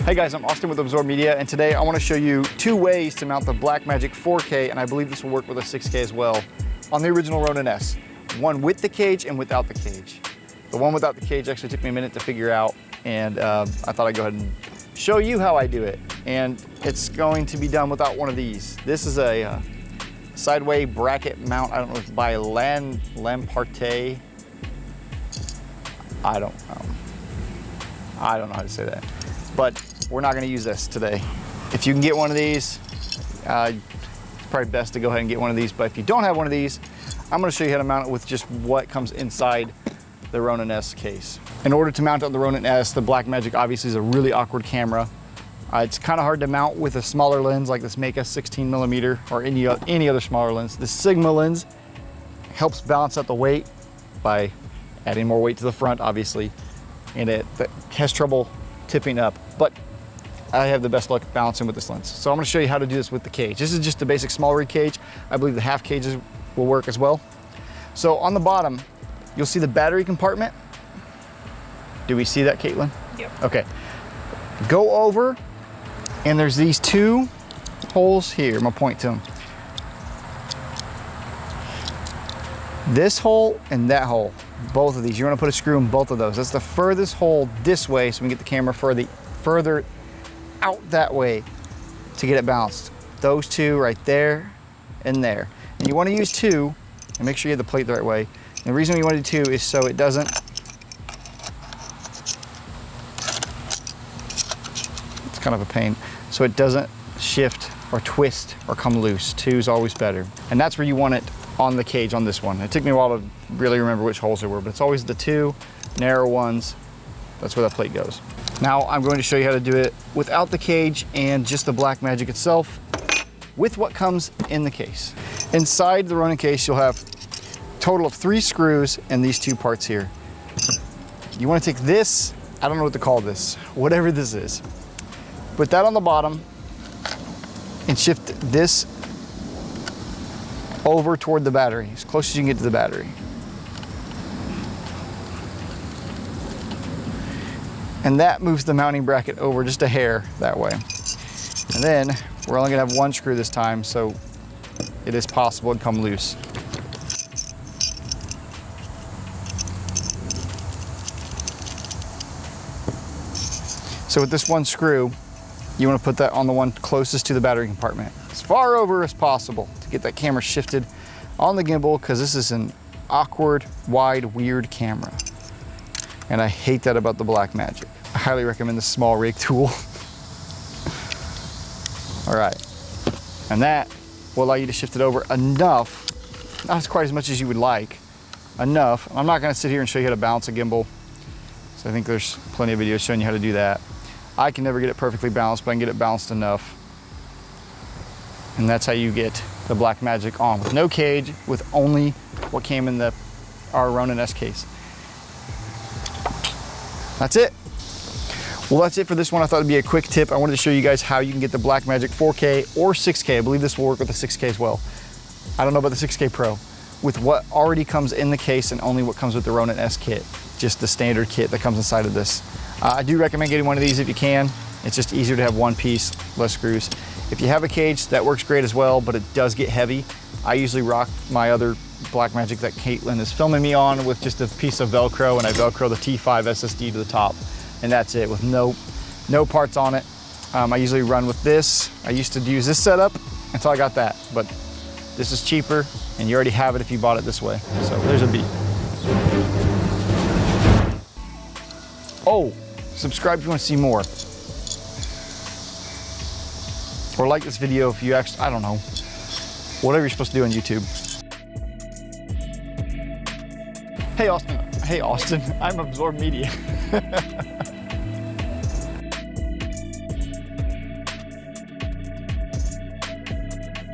Hey guys, I'm Austin with Absorb Media, and today I want to show you 2 ways to mount the Blackmagic 4K, and I believe this will work with a 6K as well, on the original Ronin S. One with the cage and without the cage. The one without the cage actually took me a minute to figure out, and I thought I'd go ahead and show you how I do it. And it's going to be done without one of these. This is a sideway bracket mount. I don't know if it's by Lamparté. I don't know how to say that. But we're not going to use this today. If you can get one of these, it's probably best to go ahead and get one of these. But if you don't have one of these, I'm going to show you how to mount it with just what comes inside the Ronin S case. In order to mount it on the Ronin S, the Blackmagic obviously is a really awkward camera. It's kind of hard to mount with a smaller lens like this Meika 16mm or any other smaller lens. The Sigma lens helps balance out the weight by adding more weight to the front, obviously, and it has trouble tipping up, but I have the best luck balancing with this lens. So I'm going to show you how to do this with the cage. This is just a basic small rig cage. I believe the half cages will work as well. So on the bottom, you'll see the battery compartment. Do we see that, Caitlin? Yep. Okay. Go over, and there's these 2 holes here. I'm going to point to them. This hole and that hole. Both of these. You want to put a screw in both of those. That's the furthest hole this way, so we can get the camera further out that way to get it balanced. Those 2 right there and there. And you want to use 2 and make sure you have the plate the right way. And the reason you want to do 2 is so it doesn't it's kind of a pain. So it doesn't shift or twist or come loose. 2 is always better. And that's where you want it on the cage on this one. It took me a while to really remember which holes there were, but it's always the 2 narrow ones. That's where the plate goes. Now I'm going to show you how to do it without the cage and just the Blackmagic itself with what comes in the case. Inside the Ronin case, you'll have a total of 3 screws and these 2 parts here. You want to take this, I don't know what to call this, whatever this is. Put that on the bottom and shift this over toward the battery, as close as you can get to the battery. And that moves the mounting bracket over just a hair that way. And then we're only gonna have 1 screw this time, so it is possible to come loose. So with this 1 screw, you want to put that on the one closest to the battery compartment, as far over as possible, to get that camera shifted on the gimbal, because this is an awkward, wide, weird camera. And I hate that about the Blackmagic. I highly recommend the small rig tool. All right, and that will allow you to shift it over enough, not quite as much as you would like, enough. I'm not gonna sit here and show you how to balance a gimbal, so I think there's plenty of videos showing you how to do that. I can never get it perfectly balanced, but I can get it balanced enough. And that's how you get the Blackmagic on, with no cage, with only what came in our Ronin S case. That's it. Well, that's it for this one. I thought it'd be a quick tip. I wanted to show you guys how you can get the Blackmagic 4K or 6K. I believe this will work with the 6K as well. I don't know about the 6K Pro, with what already comes in the case and only what comes with the Ronin S kit, just the standard kit that comes inside of this. I do recommend getting one of these if you can. It's just easier to have 1 piece, less screws. If you have a cage, that works great as well, but it does get heavy. I usually rock my other Blackmagic that Caitlin is filming me on with just a piece of Velcro, and I Velcro the T5 SSD to the top, and that's it, with no parts on it. I usually run with this. I used to use this setup until I got that, but this is cheaper, and you already have it if you bought it this way. So there's a beat. Oh, subscribe if you want to see more. Or like this video if you actually, I don't know, whatever you're supposed to do on YouTube. Hey Austin, I'm Absorb Media.